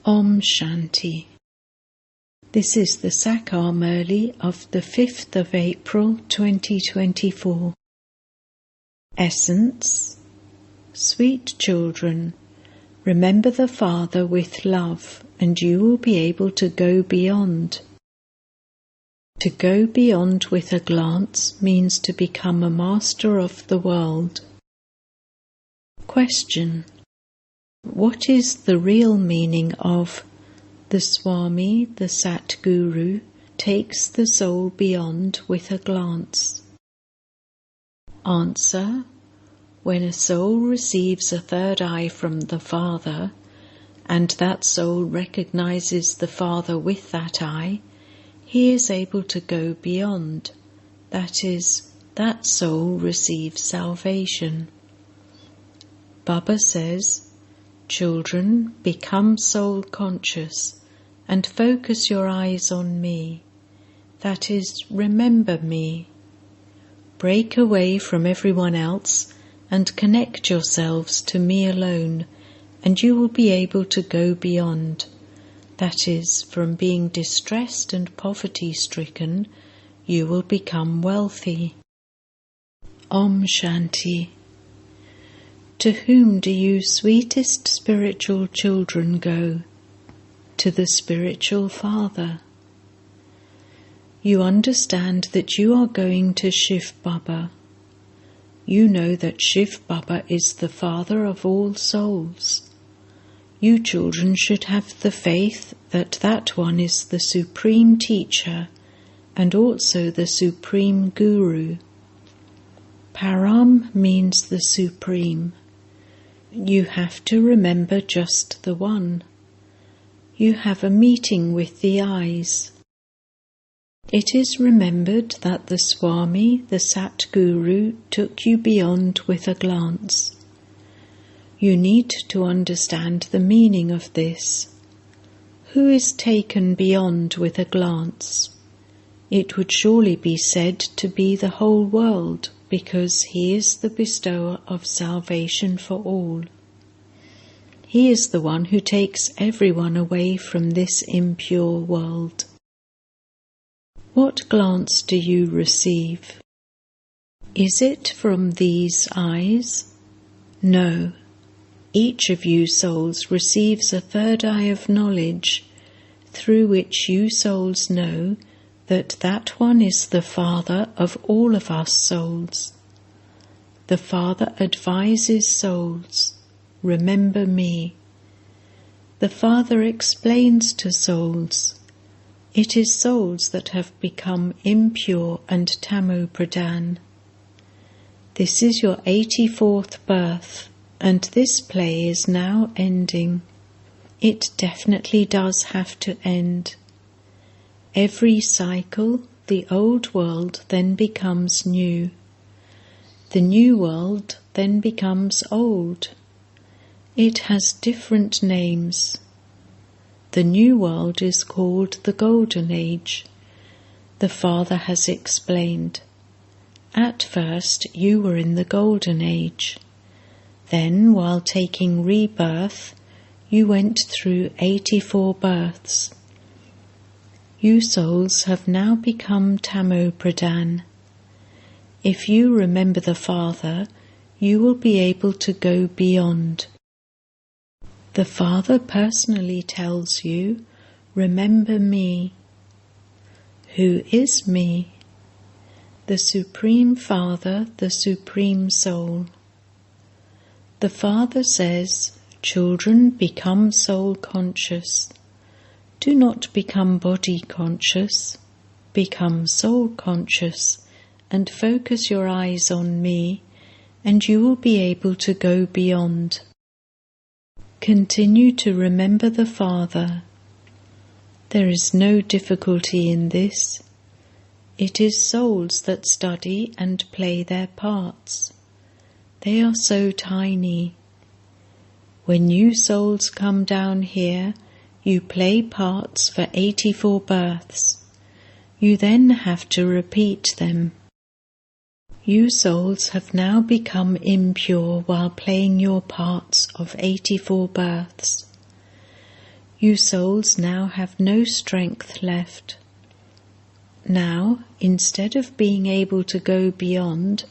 Om Shanti. This is the Sakar Murli of the 5th of April 2024. Essence. Sweet children, remember the Father with love and you will be able to go beyond. To go beyond with a glance means to become a master of the world. Question. What is the real meaning of the Swami, the Satguru, takes the soul beyond with a glance? Answer. When a soul receives a third eye from the Father, and that soul recognizes the Father with that eye, he is able to go beyond. That is, that soul receives salvation. Baba says, children, become soul conscious and focus your eyes on me. That is, remember me. Break away from everyone else and connect yourselves to me alone, and you will be able to go beyond. That is, from being distressed and poverty-stricken, you will become wealthy. Om Shanti. To whom do you sweetest spiritual children go? To the spiritual Father. You understand that you are going to Shiv Baba. You know that Shiv Baba is the Father of all souls. You children should have the faith that that one is the Supreme Teacher and also the Supreme Guru. Param means the Supreme. You have to remember just the one. You have a meeting with the eyes. It is remembered that the Swami, the Satguru, took you beyond with a glance. You need to understand the meaning of this. Who is taken beyond with a glance? It would surely be said to be the whole world, because he is the bestower of salvation for all. He is the one who takes everyone away from this impure world. What glance do you receive? Is it from these eyes? No. Each of you souls receives a third eye of knowledge, through which you souls know that that one is the Father of all of us souls. The Father advises souls, remember me. The Father explains to souls. It is souls that have become impure and tamo-pradhan. This is your 84th birth, and this play is now ending. It definitely does have to end. Every cycle, the old world then becomes new. The new world then becomes old. It has different names. The new world is called the Golden Age. The Father has explained. At first you were in the Golden Age. Then, while taking rebirth, you went through 84 births. You souls have now become tamo-pradhan. If you remember the Father, you will be able to go beyond. The Father personally tells you, remember me. Who is me? The Supreme Father, the Supreme Soul. The Father says, children, become soul conscious. Do not become body conscious. Become soul conscious and focus your eyes on me, and you will be able to go beyond. Continue to remember the Father. There is no difficulty in this. It is souls that study and play their parts. They are so tiny. When you souls come down here, you play parts for 84 births. You then have to repeat them. You souls have now become impure while playing your parts of 84 births. You souls now have no strength left. Now, instead of being able to go beyond,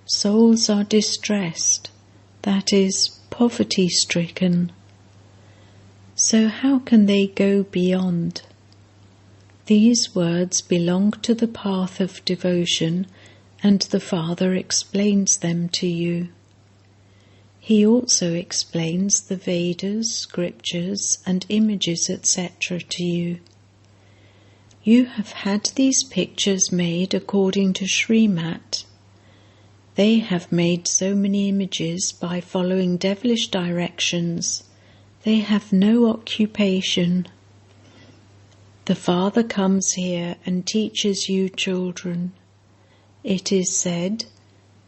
souls are distressed, that is, poverty-stricken. So how can they go beyond? These words belong to the path of devotion, and the Father explains them to you. He also explains the Vedas, scriptures, and images, etc. to you. You have had these pictures made according to Srimat. They have made so many images by following devilish directions. They have no occupation. The Father comes here and teaches you children. It is said,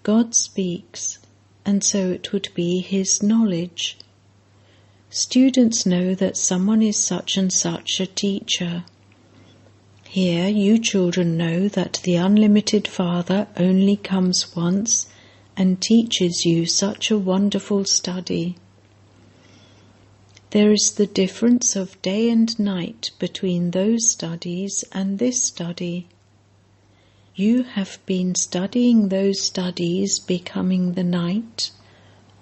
God speaks, and so it would be his knowledge. Students know that someone is such and such a teacher. Here you children know that the unlimited Father only comes once and teaches you such a wonderful study. There is the difference of day and night between those studies and this study. You have been studying those studies becoming the night,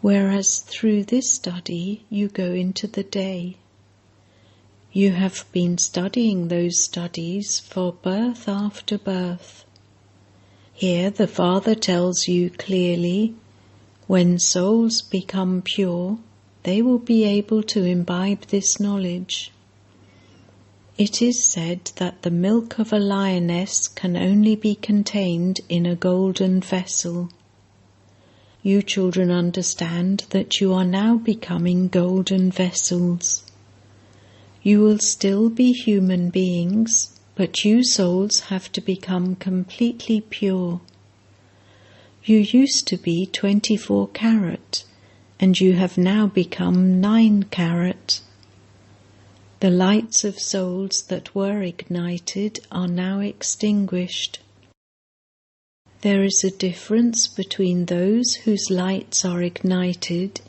whereas through this study you go into the day. You have been studying those studies for birth after birth. Here the Father tells you clearly, when souls become pure, they will be able to imbibe this knowledge. It is said that the milk of a lioness can only be contained in a golden vessel. You children understand that you are now becoming golden vessels. You will still be human beings, but you souls have to become completely pure. You used to be 24 karat, and you have now become 9 karat. The lights of souls that were ignited are now extinguished. There is a difference between those whose lights are ignited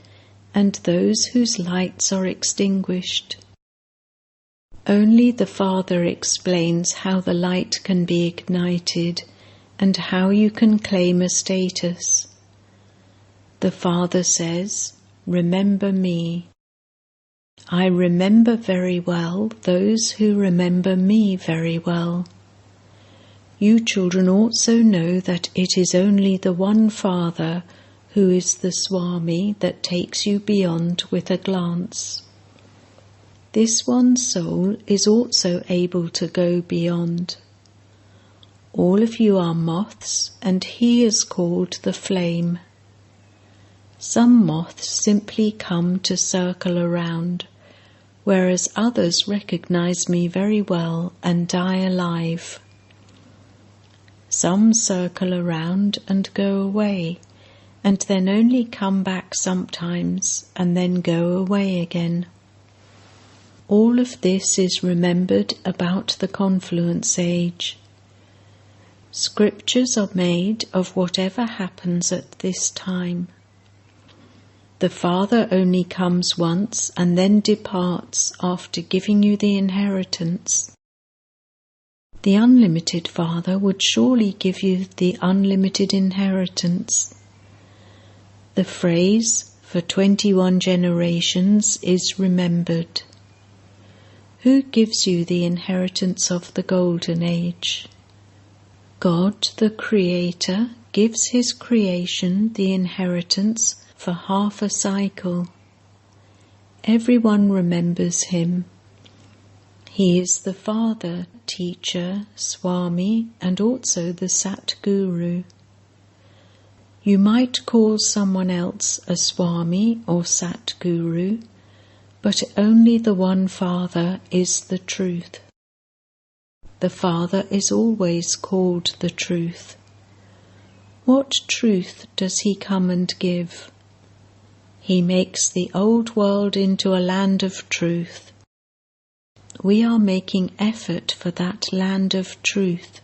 and those whose lights are extinguished. Only the Father explains how the light can be ignited and how you can claim a status. The Father says, "Remember me." I remember very well those who remember me very well. You children also know that it is only the one Father who is the Swami that takes you beyond with a glance. This one soul is also able to go beyond. All of you are moths, and he is called the flame. Some moths simply come to circle around, whereas others recognize me very well and die alive. Some circle around and go away, and then only come back sometimes and then go away again. All of this is remembered about the confluence age. Scriptures are made of whatever happens at this time. The Father only comes once and then departs after giving you the inheritance. The unlimited Father would surely give you the unlimited inheritance. The phrase for 21 generations is remembered. Who gives you the inheritance of the Golden Age? God, the Creator, gives his creation the inheritance for half a cycle. Everyone remembers him. He is the Father, Teacher, Swami, and also the Sat Guru. You might call someone else a Swami or Sat Guru, but only the one Father is the truth. The Father is always called the truth. What truth does he come and give? He makes the old world into a land of truth. We are making effort for that land of truth.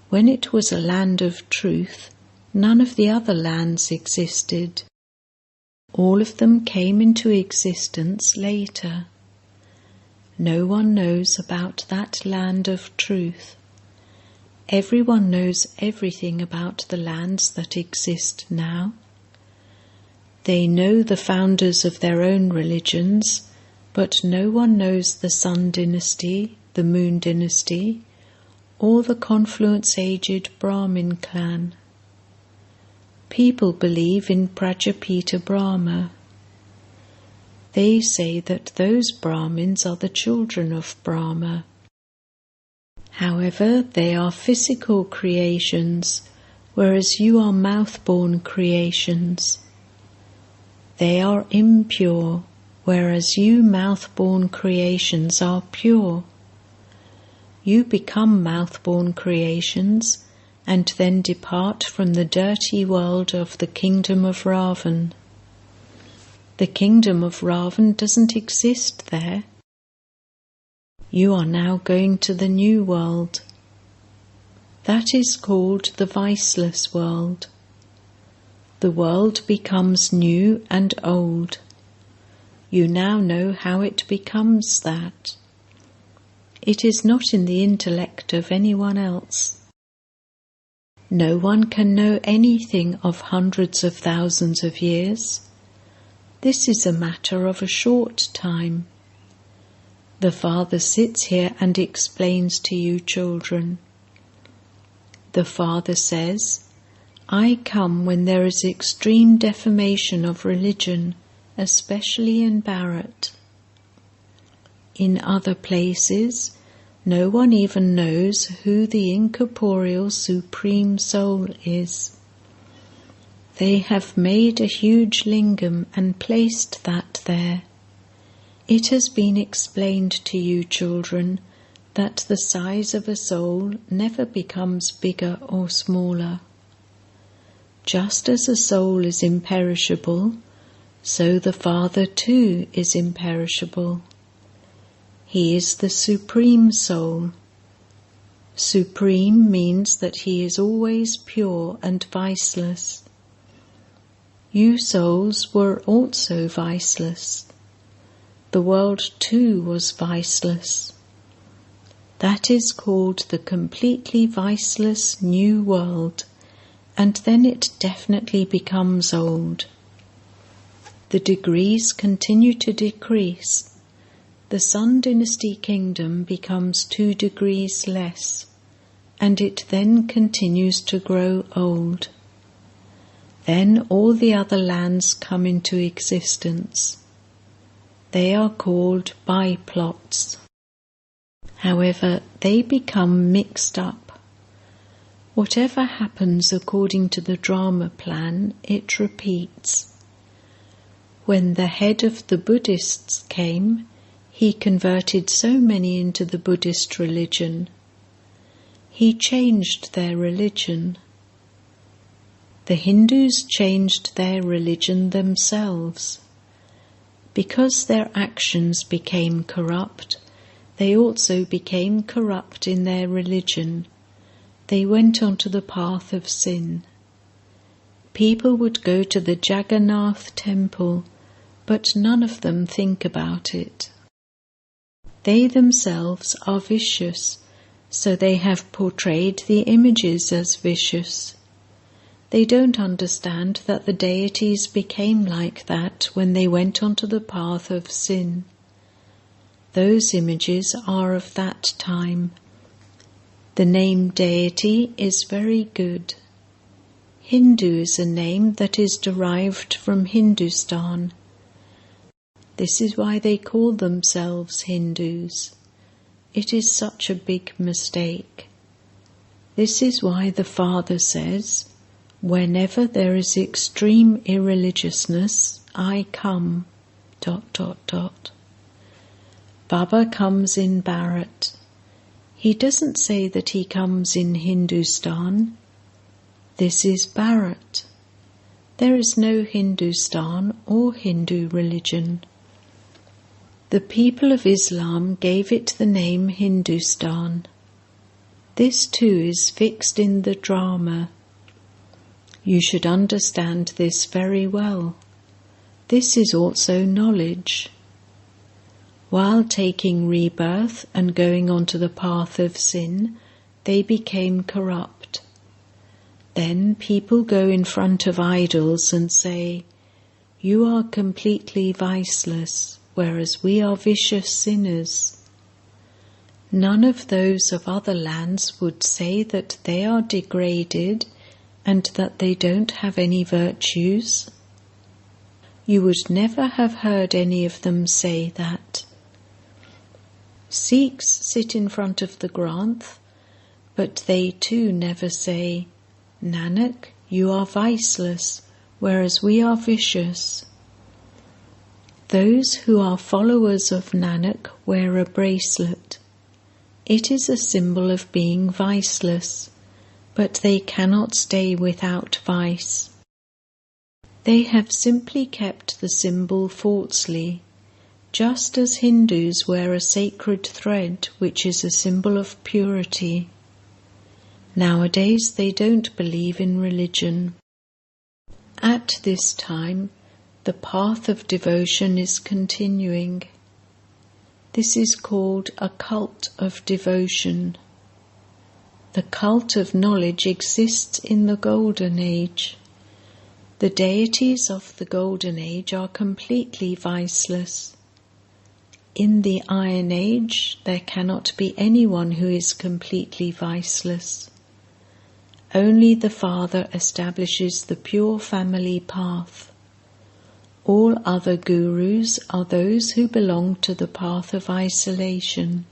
When it was a land of truth, none of the other lands existed. All of them came into existence later. No one knows about that land of truth. Everyone knows everything about the lands that exist now. They know the founders of their own religions, but no one knows the Sun dynasty, the Moon dynasty, or the Confluence-aged Brahmin clan. People believe in Prajapita Brahma. They say that those Brahmins are the children of Brahma. However, they are physical creations, whereas you are mouth-born creations. They are impure, whereas you mouth-born creations are pure. You become mouth-born creations and then depart from the dirty world of the kingdom of Ravan. The kingdom of Ravan doesn't exist there. You are now going to the new world. That is called the viceless world. The world becomes new and old. You now know how it becomes that. It is not in the intellect of anyone else. No one can know anything of hundreds of thousands of years. This is a matter of a short time. The Father sits here and explains to you children. The Father says, I come when there is extreme defamation of religion, especially in Bharat. In other places, no one even knows who the incorporeal Supreme Soul is. They have made a huge lingam and placed that there. It has been explained to you, children, that the size of a soul never becomes bigger or smaller. Just as a soul is imperishable, so the Father too is imperishable. He is the Supreme Soul. Supreme means that he is always pure and viceless. You souls were also viceless. The world too was viceless. That is called the completely viceless new world, and then it definitely becomes old. The degrees continue to decrease. The Sun dynasty kingdom becomes 2 degrees less, and it then continues to grow old. Then all the other lands come into existence. They are called biplots. However, they become mixed up. Whatever happens according to the drama plan, it repeats. When the head of the Buddhists came, he converted so many into the Buddhist religion. He changed their religion. The Hindus changed their religion themselves. Because their actions became corrupt, they also became corrupt in their religion. They went onto the path of sin. People would go to the Jagannath temple, but none of them think about it. They themselves are vicious, so they have portrayed the images as vicious. They don't understand that the deities became like that when they went onto the path of sin. Those images are of that time. The name deity is very good. Hindu is a name that is derived from Hindustan. This is why they call themselves Hindus. It is such a big mistake. This is why the Father says, whenever there is extreme irreligiousness, I come, ... Baba comes in Bharat. He doesn't say that he comes in Hindustan. This is Bharat. There is no Hindustan or Hindu religion. The people of Islam gave it the name Hindustan. This too is fixed in the drama. You should understand this very well. This is also knowledge. While taking rebirth and going onto the path of sin, they became corrupt. Then people go in front of idols and say, "You are completely viceless, whereas we are vicious sinners." None of those of other lands would say that they are degraded and that they don't have any virtues. You would never have heard any of them say that. Sikhs sit in front of the Granth, but they too never say, "Nanak, you are viceless, whereas we are vicious." Those who are followers of Nanak wear a bracelet. It is a symbol of being viceless, but they cannot stay without vice. They have simply kept the symbol falsely, just as Hindus wear a sacred thread which is a symbol of purity. Nowadays they don't believe in religion. At this time, the path of devotion is continuing. This is called a cult of devotion. The cult of knowledge exists in the Golden Age. The deities of the Golden Age are completely viceless. In the Iron Age, there cannot be anyone who is completely viceless. Only the Father establishes the pure family path. All other gurus are those who belong to the path of isolation.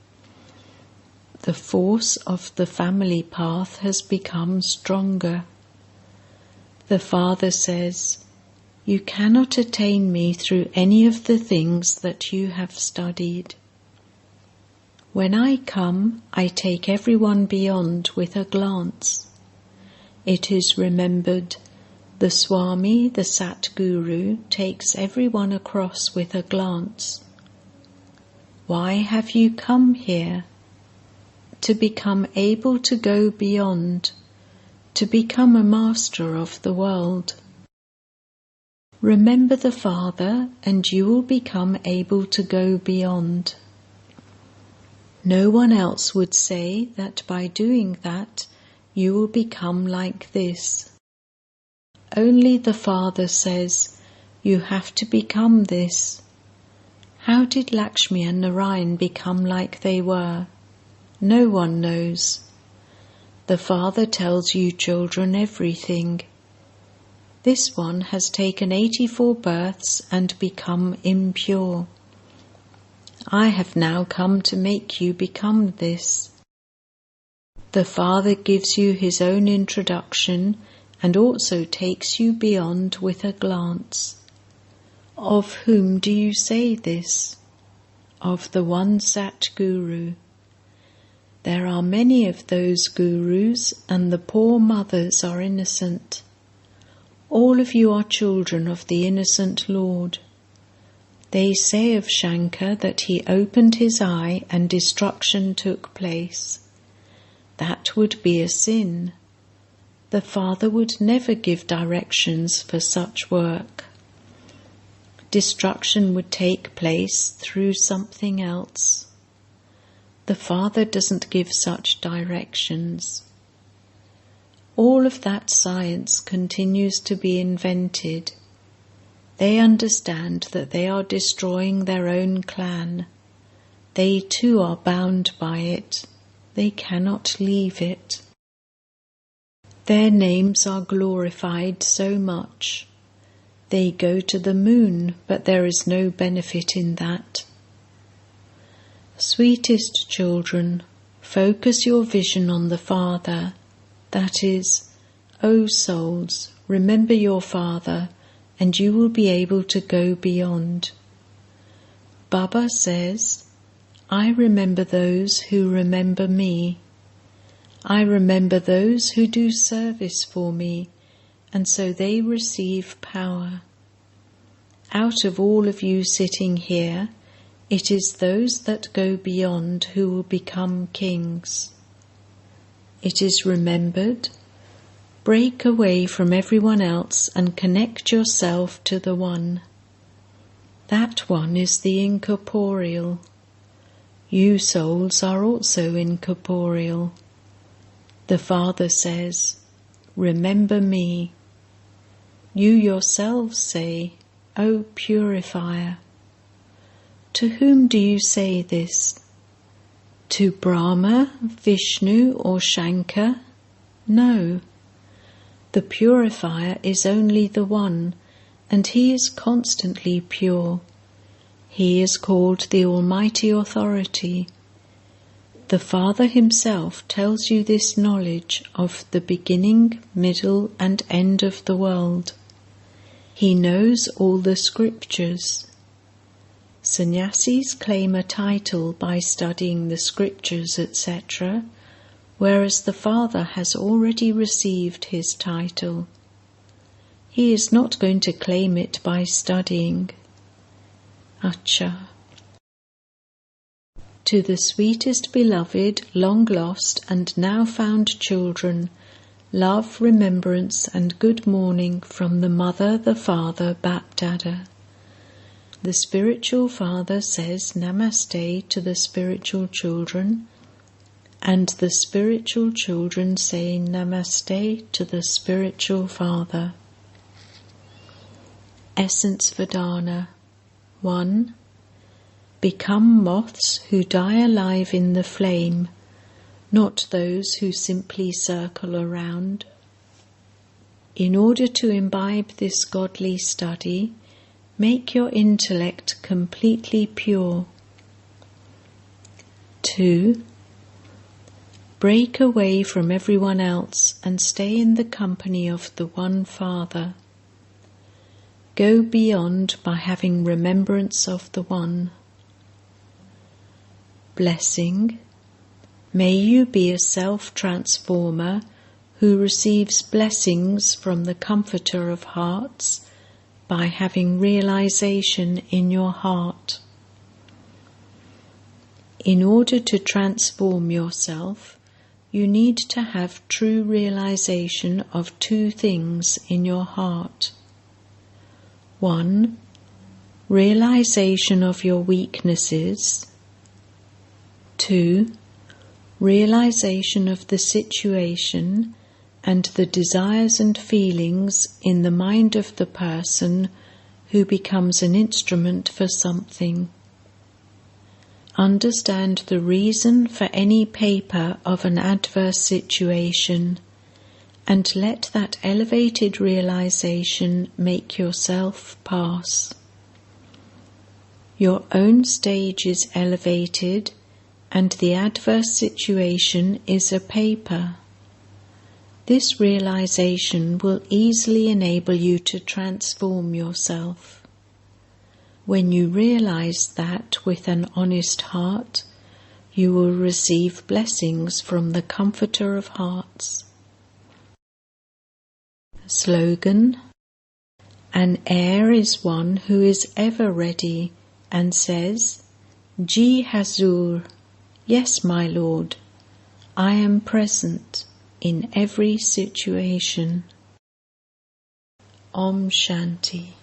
The force of the family path has become stronger. The Father says, "You cannot attain me through any of the things that you have studied. When I come, I take everyone beyond with a glance." It is remembered, the Swami, the Satguru, takes everyone across with a glance. Why have you come here? To become able to go beyond, to become a master of the world. Remember the Father and you will become able to go beyond. No one else would say that by doing that you will become like this. Only the Father says, "You have to become this." How did Lakshmi and Narayan become like they were? No one knows. The Father tells you children everything. This one has taken 84 births and become impure. I have now come to make you become this. The Father gives you his own introduction and also takes you beyond with a glance. Of whom do you say this? Of the one Satguru. There are many of those gurus, and the poor mothers are innocent. All of you are children of the innocent Lord. They say of Shankar that he opened his eye and destruction took place. That would be a sin. The Father would never give directions for such work. Destruction would take place through something else. The Father doesn't give such directions. All of that science continues to be invented. They understand that they are destroying their own clan. They too are bound by it. They cannot leave it. Their names are glorified so much. They go to the moon, but there is no benefit in that. Sweetest children, focus your vision on the Father. That is, O souls, remember your Father, and you will be able to go beyond. Baba says, I remember those who remember me. I remember those who do service for me, and so they receive power. Out of all of you sitting here, it is those that go beyond who will become kings. It is remembered, break away from everyone else and connect yourself to the One. That one is the incorporeal. You souls are also incorporeal. The Father says, "Remember me." You yourselves say, "O purifier." To whom do you say this? To Brahma, Vishnu, or Shankar? No. The purifier is only the one, and he is constantly pure. He is called the Almighty Authority. The Father himself tells you this knowledge of the beginning, middle, and end of the world. He knows all the scriptures. Sannyasis claim a title by studying the scriptures, etc., whereas the Father has already received his title. He is not going to claim it by studying. Acha. To the sweetest beloved, long lost and now found children, love, remembrance and good morning from the Mother, the Father, Bapdada. The spiritual father says Namaste to the spiritual children, and the spiritual children say Namaste to the spiritual father. Essence Vedana 1. Become moths who die alive in the flame, not those who simply circle around. In order to imbibe this godly study, make your intellect completely pure. 2. Break away from everyone else and stay in the company of the One Father. Go beyond by having remembrance of the One. Blessing. May you be a self-transformer who receives blessings from the Comforter of Hearts by having realization in your heart. In order to transform yourself, you need to have true realization of two things in your heart. 1. Realization of your weaknesses. 2. Realization of the situation and the desires and feelings in the mind of the person who becomes an instrument for something. Understand the reason for any paper of an adverse situation, and let that elevated realization make yourself pass. Your own stage is elevated, and the adverse situation is a paper. This realization will easily enable you to transform yourself. When you realize that with an honest heart, you will receive blessings from the Comforter of Hearts. Slogan. An heir is one who is ever ready and says, Ji Hazur, yes, my Lord, I am present in every situation. Om Shanti.